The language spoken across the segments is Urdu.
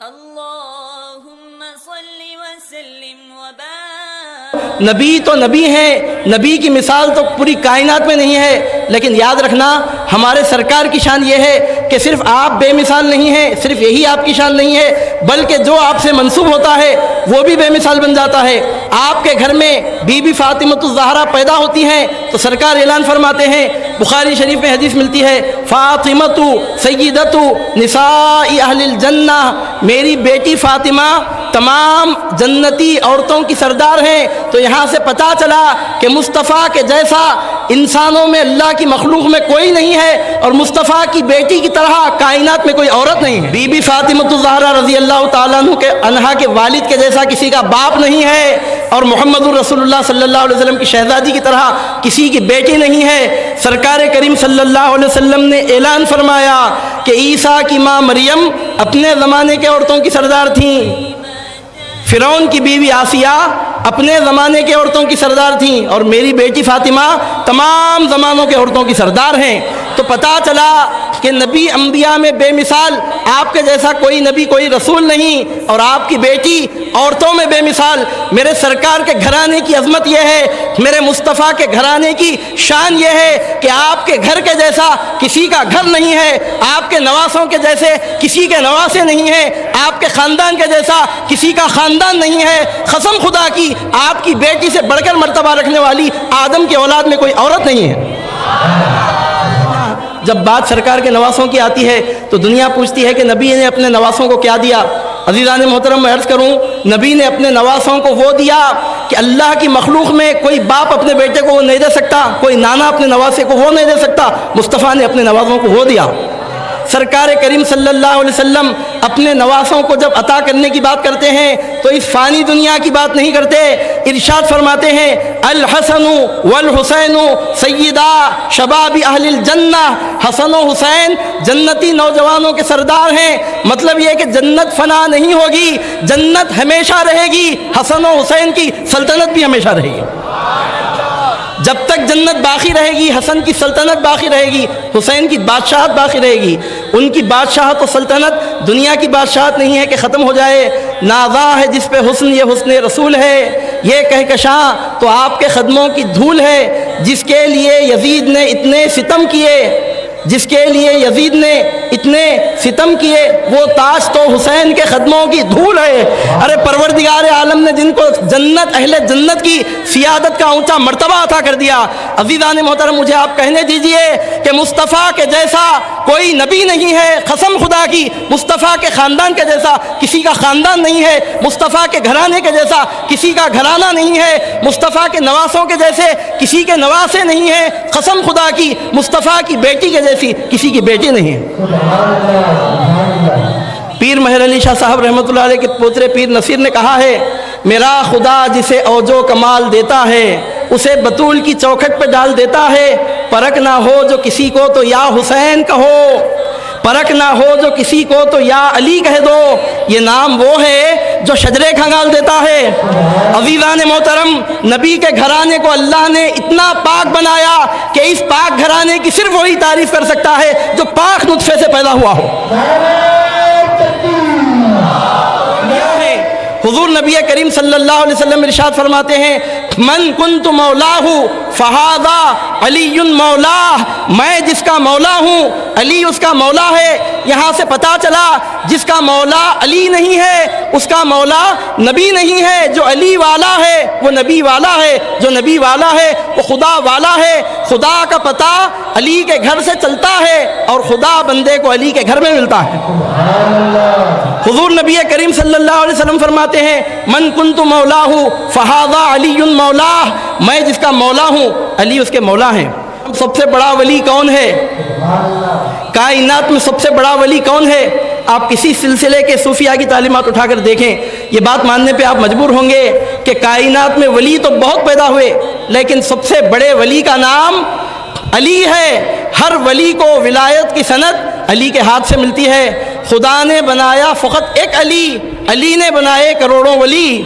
اللہم صلی وسلم وبارک۔ نبی تو نبی ہیں، نبی کی مثال تو پوری کائنات میں نہیں ہے، لیکن یاد رکھنا ہمارے سرکار کی شان یہ ہے کہ صرف آپ بے مثال نہیں ہیں، صرف یہی آپ کی شان نہیں ہے، بلکہ جو آپ سے منسوب ہوتا ہے وہ بھی بے مثال بن جاتا ہے۔ آپ کے گھر میں بی بی فاطمۃ الزہرا پیدا ہوتی ہیں تو سرکار اعلان فرماتے ہیں، بخاری شریف میں حدیث ملتی ہے، فاطمۃ سیدۃ نساء اہل الجنہ، میری بیٹی فاطمہ تمام جنتی عورتوں کی سردار ہیں۔ تو یہاں سے پتہ چلا کہ مصطفیٰ کے جیسا انسانوں میں، اللہ کی مخلوق میں کوئی نہیں ہے، اور مصطفیٰ کی بیٹی کی طرح کائنات میں کوئی عورت نہیں ہے۔ بی بی فاطمۃ الزہرا رضی اللہ تعالیٰ عنہا کے والد کے جیسا کسی کا باپ نہیں ہے، اور محمد الرسول اللہ صلی اللہ علیہ وسلم کی شہزادی کی طرح کسی کی بیٹی نہیں ہے۔ سرکار کریم صلی اللہ علیہ وسلم نے اعلان فرمایا کہ عیسیٰ کی ماں مریم اپنے زمانے کے عورتوں کی سردار تھیں، فرعون کی بیوی آسیہ اپنے زمانے کے عورتوں کی سردار تھیں، اور میری بیٹی فاطمہ تمام زمانوں کے عورتوں کی سردار ہیں۔ تو پتہ چلا کہ نبی انبیاء میں بے مثال آپ کے جیسا کوئی نبی کوئی رسول نہیں، اور آپ کی بیٹی عورتوں میں بے مثال۔ میرے سرکار کے گھرانے کی عظمت یہ ہے، میرے مصطفیٰ کے گھرانے کی شان یہ ہے کہ آپ کے گھر کے جیسا کسی کا گھر نہیں ہے، آپ کے نواسوں کے جیسے کسی کے نواسے نہیں ہیں، آپ کے خاندان کے جیسا کسی کا خاندان نہیں ہے۔ قسم خدا کی آپ کی بیٹی سے بڑھ کر مرتبہ رکھنے والی آدم کی اولاد میں کوئی عورت نہیں ہے۔ جب بات سرکار کے نواسوں کی آتی ہے تو دنیا پوچھتی ہے کہ نبی نے اپنے نواسوں کو کیا دیا۔ عزیزان محترم، میں عرض کروں، نبی نے اپنے نواسوں کو وہ دیا کہ اللہ کی مخلوق میں کوئی باپ اپنے بیٹے کو وہ نہیں دے سکتا، کوئی نانا اپنے نواسے کو وہ نہیں دے سکتا، مصطفیٰ نے اپنے نواسوں کو وہ دیا۔ سرکار کریم صلی اللہ علیہ وسلم اپنے نواسوں کو جب عطا کرنے کی بات کرتے ہیں تو اس فانی دنیا کی بات نہیں کرتے، ارشاد فرماتے ہیں، الحسن والحسین سیدا شباب اہل الجنہ، حسن و حسین جنتی نوجوانوں کے سردار ہیں۔ مطلب یہ کہ جنت فنا نہیں ہوگی، جنت ہمیشہ رہے گی، حسن و حسین کی سلطنت بھی ہمیشہ رہے گی۔ جب تک جنت باقی رہے گی، حسن کی سلطنت باقی رہے گی، حسین کی بادشاہت باقی رہے گی۔ ان کی بادشاہت و سلطنت دنیا کی بادشاہت نہیں ہے کہ ختم ہو جائے۔ نازا ہے جس پہ حسن، یہ حسن رسول ہے، یہ کہکشاں تو آپ کے قدموں کی دھول ہے۔ جس کے لیے یزید نے اتنے ستم کیے، جس کے لیے یزید نے اتنے ستم کیے، وہ تاج تو حسین کے قدموں کی دھول ہے۔ ارے پروردگار عالم نے جن کو جنت، اہل جنت کی سیادت کا اونچا مرتبہ عطا کر دیا۔ عزیزان محترم، مجھے آپ کہنے دیجئے کہ مصطفیٰ کے جیسا کوئی نبی نہیں ہے، قسم خدا کی مصطفیٰ کے خاندان کے جیسا کسی کا خاندان نہیں ہے، مصطفیٰ کے گھرانے کے جیسا کسی کا گھرانہ نہیں ہے، مصطفیٰ کے نواسوں کے جیسے کسی کے نواسے نہیں ہیں، قسم خدا کی مصطفیٰ کی بیٹی کے جیسی کسی کی بیٹی نہیں ہے۔ پیر مہر علی شاہ صاحب رحمۃ اللہ علیہ کے پوترے پیر نصیر نے کہا ہے، میرا خدا جسے اوج و کمال دیتا ہے اسے بطول کی چوکھٹ پہ ڈال دیتا ہے۔ پرکھ نہ ہو جو کسی کو تو یا حسین کہو، پرکھ نہ ہو جو کسی کو تو یا علی کہہ دو، یہ نام وہ ہے جو شجرے کھنگال دیتا ہے۔ عزیزان محترم، نبی کے گھرانے کو اللہ نے اتنا پاک بنایا کہ اس پاک گھرانے کی صرف وہی تعریف کر سکتا ہے جو پاک نطفے سے پیدا ہوا ہو۔ حضور نبی کریم صلی اللہ علیہ وسلم ارشاد فرماتے ہیں، من کنت مولاہ فہذا علی مولاہ، میں جس کا مولا ہوں علی اس کا مولا ہے۔ یہاں سے پتہ چلا جس کا مولا علی نہیں ہے اس کا مولا نبی نہیں ہے۔ جو علی والا ہے وہ نبی والا ہے، جو نبی والا ہے وہ خدا والا ہے۔ خدا کا پتہ علی کے گھر سے چلتا ہے اور خدا بندے کو علی کے گھر میں ملتا ہے۔ حضور نبی کریم صلی اللہ علیہ وسلم فرماتے ہیں، من کنت مولاہ فہذا علی مولاہ، میں جس کا مولا ہوں علی اس کے مولا ہیں۔ سب سے بڑا ولی کون ہے؟ کائنات میں سب سے بڑا ولی کون ہے؟ آپ کسی سلسلے کے صوفیاء کی تعلیمات اٹھا کر دیکھیں، یہ بات ماننے پہ آپ مجبور ہوں گے کہ کائنات میں ولی تو بہت پیدا ہوئے، لیکن سب سے بڑے ولی کا نام علی ہے۔ ہر ولی کو ولایت کی سند علی کے ہاتھ سے ملتی ہے۔ خدا نے بنایا فقط ایک علی، علی نے بنائے کروڑوں ولی۔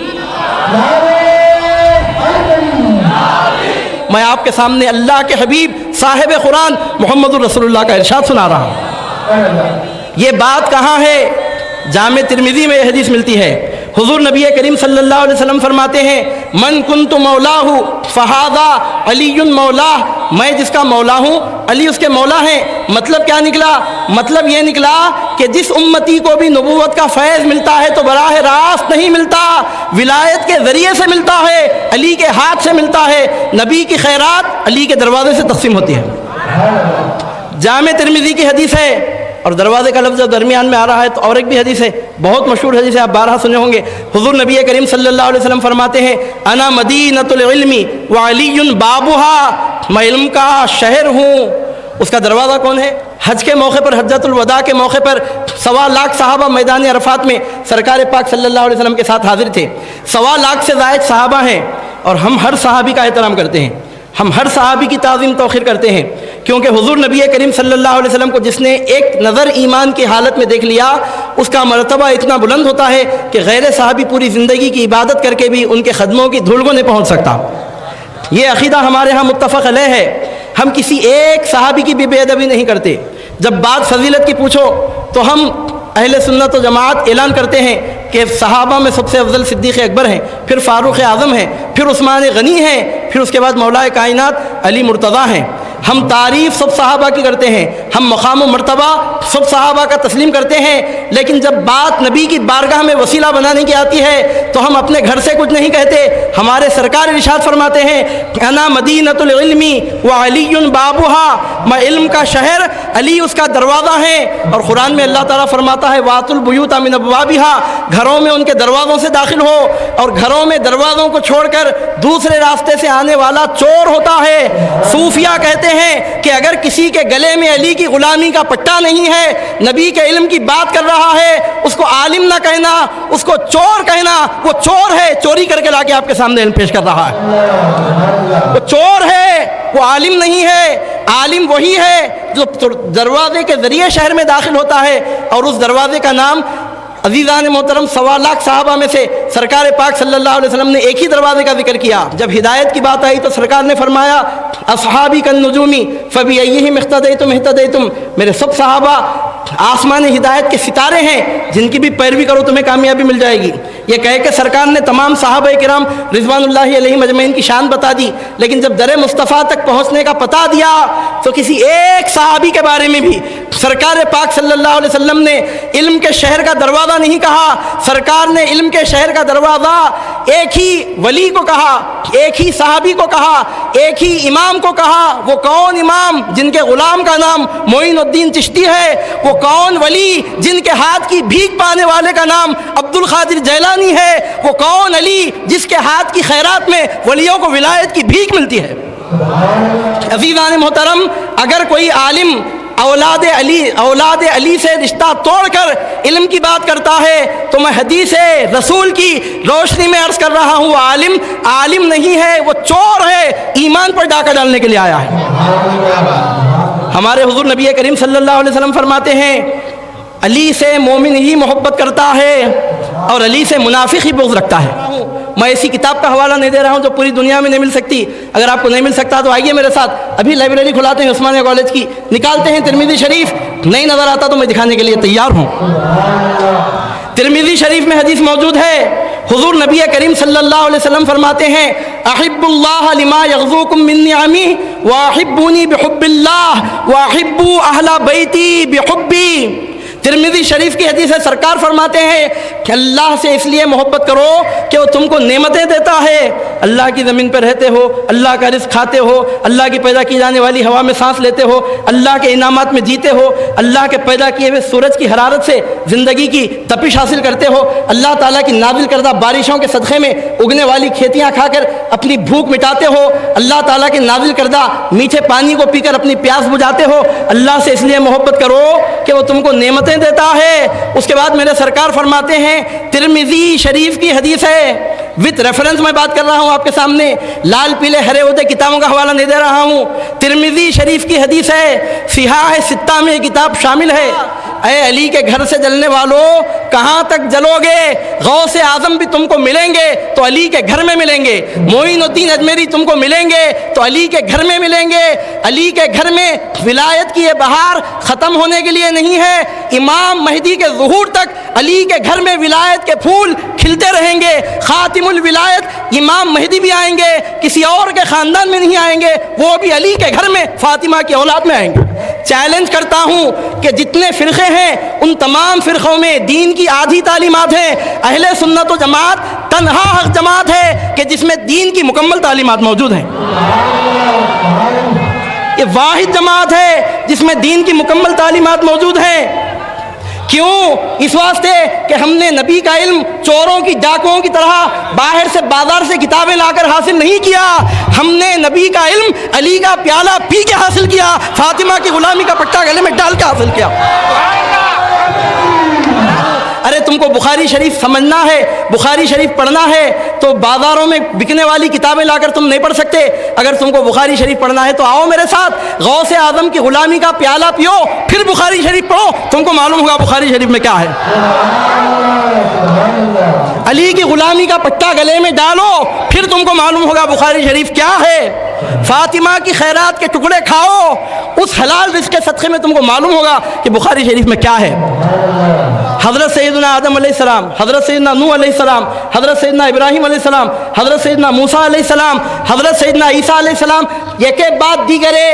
میں آپ کے سامنے اللہ کے حبیب صاحب قرآن محمد الرسول اللہ کا ارشاد سنا رہا ہوں۔ یہ بات کہاں ہے؟ جامع ترمذی میں یہ حدیث ملتی ہے۔ حضور نبی کریم صلی اللہ علیہ وسلم فرماتے ہیں من کنت مولاہ فہذا علی مولاہ، میں جس کا مولا ہوں علی اس کے مولا ہیں۔ مطلب کیا نکلا؟ مطلب یہ نکلا کہ جس امتی کو بھی نبوت کا فیض ملتا ہے تو براہ راست نہیں ملتا، ولایت کے ذریعے سے ملتا ہے، علی کے ہاتھ سے ملتا ہے۔ نبی کی خیرات علی کے دروازے سے تقسیم ہوتی ہے۔ جامع ترمذی کی حدیث ہے، اور دروازے کا لفظ درمیان میں آ رہا ہے تو اور ایک بھی حدیث ہے، بہت مشہور حدیث ہے، آپ بارہا سنے ہوں گے۔ حضور نبی کریم صلی اللہ علیہ وسلم فرماتے ہیں انا مدینۃ العلم وعلی بابھا، میں علم کا شہر ہوں، اس کا دروازہ کون ہے؟ حج کے موقع پر، حجۃ الوداع کے موقع پر 1.25 لاکھ صحابہ میدان عرفات میں سرکار پاک صلی اللہ علیہ وسلم کے ساتھ حاضر تھے۔ 1.25 لاکھ سے زائد صحابہ ہیں، اور ہم ہر صحابی کا احترام کرتے ہیں، ہم ہر صحابی کی تعظیم توقیر کرتے ہیں، کیونکہ حضور نبی کریم صلی اللہ علیہ وسلم کو جس نے ایک نظر ایمان کی حالت میں دیکھ لیا، اس کا مرتبہ اتنا بلند ہوتا ہے کہ غیر صحابی پوری زندگی کی عبادت کر کے بھی ان کے قدموں کی دھول کو نہیں پہنچ سکتا۔ یہ عقیدہ ہمارے ہاں متفق علیہ ہے۔ ہم کسی ایک صحابی کی بھی بے ادبی نہیں کرتے۔ جب بات فضیلت کی پوچھو تو ہم اہل سنت و جماعت اعلان کرتے ہیں کہ صحابہ میں سب سے افضل صدیق اکبر ہیں، پھر فاروق اعظم ہیں، پھر عثمان غنی ہیں، پھر اس کے بعد مولا کائنات علی مرتضیٰ ہیں۔ ہم تعریف سب صحابہ کی کرتے ہیں، ہم مقام و مرتبہ سب صحابہ کا تسلیم کرتے ہیں، لیکن جب بات نبی کی بارگاہ میں وسیلہ بنانے کی آتی ہے تو ہم اپنے گھر سے کچھ نہیں کہتے۔ ہمارے سرکار ارشاد فرماتے ہیں انا مدینۃ العلم وعلی بابھا، میں علم کا شہر، علی اس کا دروازہ ہے۔ اور قرآن میں اللہ تعالیٰ فرماتا ہے وَأْتُوا الْبُيُوتَ مِنْ أَبْوَابِهَا، گھروں میں ان کے دروازوں سے داخل ہو، اور گھروں میں دروازوں کو چھوڑ کر دوسرے راستے سے آنے والا چور ہوتا ہے۔ صوفیہ کہتے ہیں کہ اگر کسی کے گلے میں علی کی غلامی کا پٹا نہیں ہے، نبی کے علم کی بات کر رہا ہے، اس کو عالم نہ کہنا، اس کو چور کہنا، وہ چور ہے، چوری کر کے لا کے آپ کے سامنے علم پیش کر رہا ہے، وہ چور ہے، وہ عالم نہیں ہے۔ عالم وہی ہے جو دروازے کے ذریعے شہر میں داخل ہوتا ہے، اور اس دروازے کا نام عزیزان محترم 1.25 لاکھ صحابہ میں سے سرکار پاک صلی اللہ علیہ وسلم نے ایک ہی دروازے کا ذکر کیا۔ جب ہدایت کی بات آئی تو سرکار نے فرمایا اصحابی کالنجوم فبأیہم اقتدیتم اہتدیتم، میرے سب صحابہ آسمان ہدایت کے ستارے ہیں، جن کی بھی پیروی کرو تمہیں کامیابی مل جائے گی۔ یہ کہہ کے سرکار نے تمام صحابہ کرام رضوان اللہ علیہم اجمعین کی شان بتا دی، لیکن جب در مصطفیٰ تک پہنچنے کا پتہ دیا تو کسی ایک صحابی کے بارے میں بھی سرکار پاک صلی اللہ علیہ وسلم نے علم کے شہر کا دروازہ نہیں کہا۔ سرکار نے علم کے شہر کا دروازہ ایک ہی ولی کو کہا، ایک ہی صحابی کو کہا، ایک ہی امام کو کہا۔ وہ کون امام جن کے غلام کا نام معین الدین چشتی ہے؟ وہ کون ولی جن کے ہاتھ کی بھیک پانے والے کا نام عبد القادر جیلانی ہے؟ وہ کون علی جس کے ہاتھ کی خیرات میں ولیوں کو ولایت کی بھیک ملتی ہے؟ عزیزان محترم، اگر کوئی عالم اولاد علی سے رشتہ توڑ کر علم کی بات کرتا ہے تو میں حدیث رسول کی روشنی میں عرض کر رہا ہوں وہ عالم نہیں ہے، وہ چور ہے، ایمان پر ڈاکہ ڈالنے کے لیے آیا ہے۔ ہمارے حضور نبی کریم صلی اللہ علیہ وسلم فرماتے ہیں علی سے مومن ہی محبت کرتا ہے اور علی سے منافق ہی بغض رکھتا ہے۔ میں ایسی کتاب کا حوالہ نہیں دے رہا ہوں جو پوری دنیا میں نہیں مل سکتی، اگر آپ کو نہیں مل سکتا تو آئیے میرے ساتھ، ابھی لائبریری کھلاتے ہیں عثمانیہ کالج کی، نکالتے ہیں ترمذی شریف، نہیں نظر آتا تو میں دکھانے کے لیے تیار ہوں۔ ترمذی شریف میں حدیث موجود ہے، حضور نبی کریم صلی اللہ علیہ وسلم فرماتے ہیں احب اللہ لما یغزوکم من نعمی واحبونی بحب اللہ واحبوا اہل بیتی بحبی۔ ترمذی شریف کی حدیث ہے، سرکار فرماتے ہیں کہ اللہ سے اس لیے محبت کرو کہ وہ تم کو نعمتیں دیتا ہے، اللہ کی زمین پہ رہتے ہو، اللہ کا رزق کھاتے ہو، اللہ کی پیدا کی جانے والی ہوا میں سانس لیتے ہو، اللہ کے انعامات میں جیتے ہو، اللہ کے پیدا کیے ہوئے سورج کی حرارت سے زندگی کی تپش حاصل کرتے ہو، اللہ تعالیٰ کی نازل کردہ بارشوں کے صدقے میں اگنے والی کھیتیاں کھا کر اپنی بھوک مٹاتے ہو، اللہ تعالیٰ کے نازل کردہ میٹھے پانی کو پی کر اپنی پیاس بجھاتے ہو۔ اللہ سے اس لیے محبت کرو کہ وہ تم کو نعمتیں دیتا ہے۔ اس کے بعد میرے سرکار فرماتے ہیں، ترمذی شریف کی حدیث ہے، وتھ ریفرنس میں بات کر رہا ہوں آپ کے سامنے، لال پیلے ہرے ہوتے کتابوں کا حوالہ نہیں دے رہا ہوں، ترمذی شریف کی حدیث ہے، صحاح ستہ میں کتاب شامل ہے، اے علی کے گھر سے جلنے والوں کہاں تک جلو گے؟ غوث اعظم بھی تم کو ملیں گے تو علی کے گھر میں ملیں گے، معین الدین اجمیری تم کو ملیں گے تو علی کے گھر میں ملیں گے۔ علی کے گھر میں ولایت کی یہ بہار ختم ہونے کے لیے نہیں ہے، امام مہدی کے ظہور تک علی کے گھر میں ولایت کے پھول کھلتے رہیں گے. خاتم الولایت امام مہدی بھی آئیں گے, کسی اور کے خاندان میں نہیں آئیں گے, وہ بھی علی کے گھر میں فاطمہ کی اولاد میں آئیں گے. چیلنج کرتا ہوں کہ جتنے فرقے ہیں ان تمام فرقوں میں دین کی آدھی تعلیمات ہیں. اہل سنت و جماعت تنہا حق جماعت ہے کہ جس میں دین کی مکمل تعلیمات موجود ہیں. یہ واحد جماعت ہے جس میں دین کی مکمل تعلیمات موجود ہیں. کیوں؟ اس واسطے کہ ہم نے نبی کا علم چوروں کی ڈاکوؤں کی طرح باہر سے بازار سے کتابیں لا کر حاصل نہیں کیا. ہم نے نبی کا علم علی کا پیالہ پی کے حاصل کیا, فاطمہ کی غلامی کا پٹا گلے میں ڈال کے حاصل کیا. ارے تم کو بخاری شریف سمجھنا ہے, بخاری شریف پڑھنا ہے تو بازاروں میں بکنے والی کتابیں لا کر تم نہیں پڑھ سکتے. اگر تم کو بخاری شریف پڑھنا ہے تو آؤ میرے ساتھ, غوث اعظم کی غلامی کا پیالہ پیو, پھر بخاری شریف پڑھو, تم کو معلوم ہوگا بخاری شریف میں کیا ہے. علی کی غلامی کا پٹا گلے میں ڈالو, پھر تم کو معلوم ہوگا بخاری شریف کیا ہے. فاطمہ کی خیرات کے ٹکڑے کھاؤ, اس حلال رزق کے صدقے میں تم کو معلوم ہوگا کہ بخاری شریف میں کیا ہے. حضرت سیدنا آدم علیہ السلام, حضرت سیدنا نوح علیہ السلام, حضرت سیدنا ابراہیم علیہ السلام, حضرت سیدنا موسیٰ علیہ السلام, حضرت سیدنا عیسیٰ علیہ السلام, ایک ایک بعد دیگرے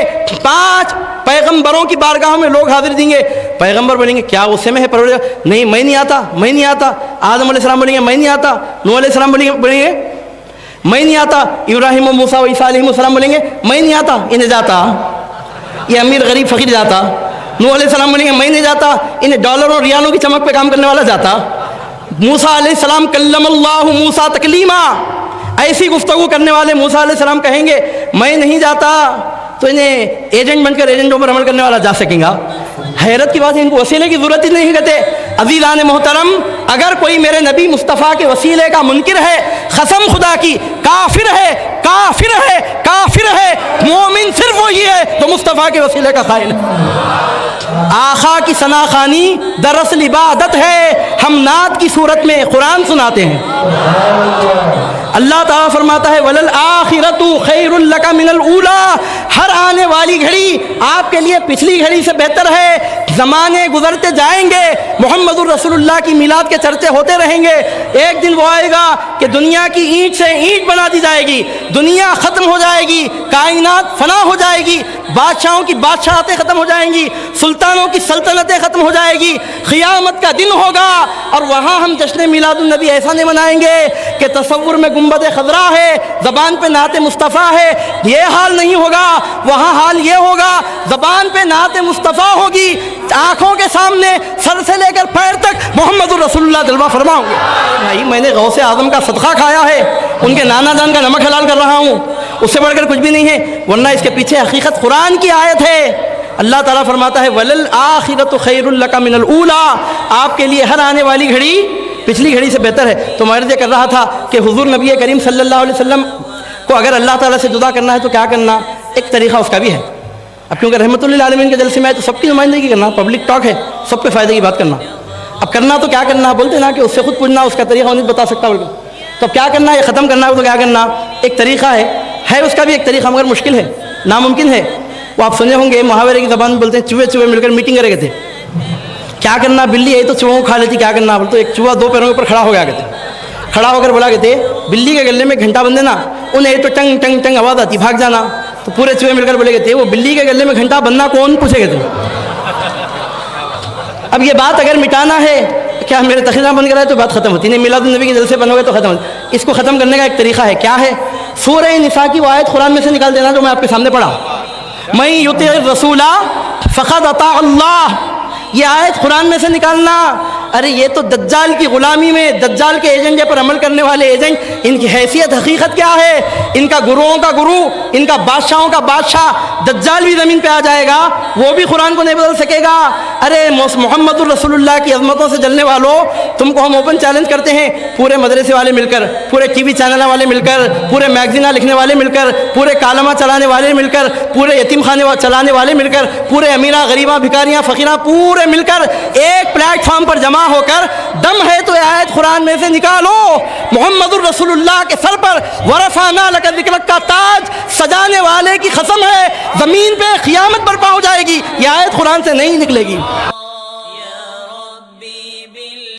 5 پیغمبروں کی بارگاہوں میں لوگ حاضر دیں گے. پیغمبر بولیں گے کیا غصے میں ہے پروردگار, نہیں میں نہیں آتا, میں نہیں آتا. آدم علیہ السلام بولیں گے میں نہیں آتا. نوح علیہ السلام بولیں گے میں نہیں آتا. ابراہیم و موسیٰ و عیسیٰ علیہ السلام بولیں گے میں نہیں آتا. انہیں جاتا, یہ امیر غریب فقیر جاتا. نوح علیہ السلام بولیں گے میں نہیں جاتا, انہیں ڈالروں ریالوں کی چمک پہ کام کرنے والا جاتا. موسیٰ علیہ السلام کلم اللہ موسیٰ تکلیما, ایسی گفتگو کرنے والے موسیٰ علیہ السلام کہیں گے میں نہیں جاتا, تو انہیں ایجنٹ بن کر ایجنٹوں پر عمل کرنے والا جا سکیں گا. حیرت کی بات ہے, ان کو وسیلے کی ضرورت ہی نہیں کہتے. عزیزان محترم, اگر کوئی میرے نبی مصطفیٰ کے وسیلے کا منکر ہے, قسم خدا کی کافر ہے, کافر ہے, کافر ہے. مومن صرف وہی ہے جو مصطفیٰ کے وسیلے کا قائل ہے. آقا کی ثنا خوانی دراصل عبادت ہے, ہم نعت کی صورت میں قرآن سناتے ہیں. اللہ تعالیٰ فرماتا ہے وَلَلْآخِرَةُ خَيْرٌ لَكَ مِنَ الْأُولَىٰ, ہر آنے والی گھڑی آپ کے لیے پچھلی گھڑی سے بہتر ہے. زمانے گزرتے جائیں گے, محمد الرسول اللہ کی میلاد کے چرچے ہوتے رہیں گے. ایک دن وہ آئے گا کہ دنیا کی اینٹ سے اینٹ بنا دی جائے گی, دنیا ختم ہو جائے گی, کائنات فنا ہو جائے گی, بادشاہوں کی بادشاہتیں ختم ہو جائیں گی, سلطانوں کی سلطنتیں ختم ہو جائے گی, قیامت کا دن ہوگا. اور وہاں ہم جشن میلاد النبی ایسا نہیں منائیں گے کہ تصور میں گنبد خضرا ہے, زبان پہ نعت مصطفیٰ ہے. یہ حال نہیں ہوگا. وہاں حال یہ ہوگا زبان پہ نعت مصطفیٰ ہوگی, آنکھوں کے سامنے سر سے لے کر پیر تک محمد الرسول اللہ جلوہ فرما ہوں گے. بھائی میں نے غوث اعظم کا صدقہ کھایا ہے, ان کے نانا جان کا نمک حلال کر رہا ہوں, اس سے بڑھ کر کچھ بھی نہیں ہے. ورنہ اس کے پیچھے حقیقت قرآن کی آیت ہے. اللہ تعالیٰ فرماتا ہے وَلَلْآخِرَةُ خَيْرٌ لَكَ مِنَ الْأُولَىٰ, آپ کے لیے ہر آنے والی گھڑی پچھلی گھڑی سے بہتر ہے. تو میں عرض کر رہا تھا کہ حضور نبی کریم صلی اللہ علیہ وسلم کو اگر اللہ تعالیٰ سے جدا کرنا ہے تو کیا کرنا, ایک طریقہ اس کا بھی ہے. اب کیونکہ رحمت للعالمین کے جلسے میں ہے تو سب کی نمائندگی کرنا, پبلک ٹاک ہے, سب پہ فائدے کی بات کرنا. اب کرنا تو کیا کرنا, بولتے نا کہ اس سے خود پوچھنا, اس کا طریقہ وہ نہیں بتا سکتا بلکہ. تو کیا کرنا, یہ ختم کرنا ہے تو کیا کرنا, ایک طریقہ ہے اس کا بھی ایک طریقہ, مگر مشکل ہے, ناممکن ہے. وہ آپ سنے ہوں گے, محاورے کی زبان بولتے ہیں چوہے چوہے مل کر میٹنگ کرے گئے تھے. کیا کرنا, بلی ہے تو چوہوں کو کھا لیتی, کیا کرنا بولتے ایک چوہا 2 پیروں کے اوپر کھڑا ہو گیا کہتے, کھڑا ہو کر بولا کہتے بلی کے گلے میں گھنٹہ بندھے نا, انہیں تو ٹنگ ٹنگ ٹنگ آواز آتی, بھاگ جانا. تو پورے چوہے مل کر بولے کہتے وہ بلی کے گلے میں گھنٹہ بندھنا کون, پوچھے کہتے. اب یہ بات اگر مٹانا ہے, کیا میرے تقریریں بند کرائے تو بات ختم ہوتی نہیں, میلاد النبی کے جلسے بند ہو گئے تو ختم ہوتی. اس کو ختم کرنے کا ایک طریقہ ہے, کیا ہے, سورہ نساء کی وہ آیت قرآن میں سے نکال دینا جو میں آپ کے سامنے پڑھا, من یطع الرسول فقد اطاع اللہ. یہ آیت قرآن میں سے نکالنا. ارے یہ تو دجال کی غلامی میں دجال کے ایجنڈے پر عمل کرنے والے ایجنٹ, ان کی حیثیت حقیقت کیا ہے, ان کا گروہوں کا گرو, ان کا بادشاہوں کا بادشاہ, دجال بھی زمین پہ آ جائے گا, وہ بھی قرآن کو نہیں بدل سکے گا. ارے محمد الرسول اللہ کی عظمتوں سے جلنے والوں, تم کو ہم اوپن چیلنج کرتے ہیں, پورے مدرسے والے مل کر, پورے ٹی وی چینل والے مل کر, پورے میگزینہ لکھنے والے مل کر, پورے کالمہ چلانے والے مل کر, پورے یتیم خانے چلانے والے مل کر, پورے امیراں غریباں بھکاریاں فقیراں پورے مل کر ایک پلیٹ فارم پر جمع ہو کر دم ہے تو آیت قرآن میں سے نکالو, محمد الرسول اللہ کے سر پر ورفعنا لک ذکرک کا تاج سجانے والے کی قسم ہے, زمین پہ قیامت برپا ہو جائے گی, یہ آیت قرآن سے نہیں نکلے گی.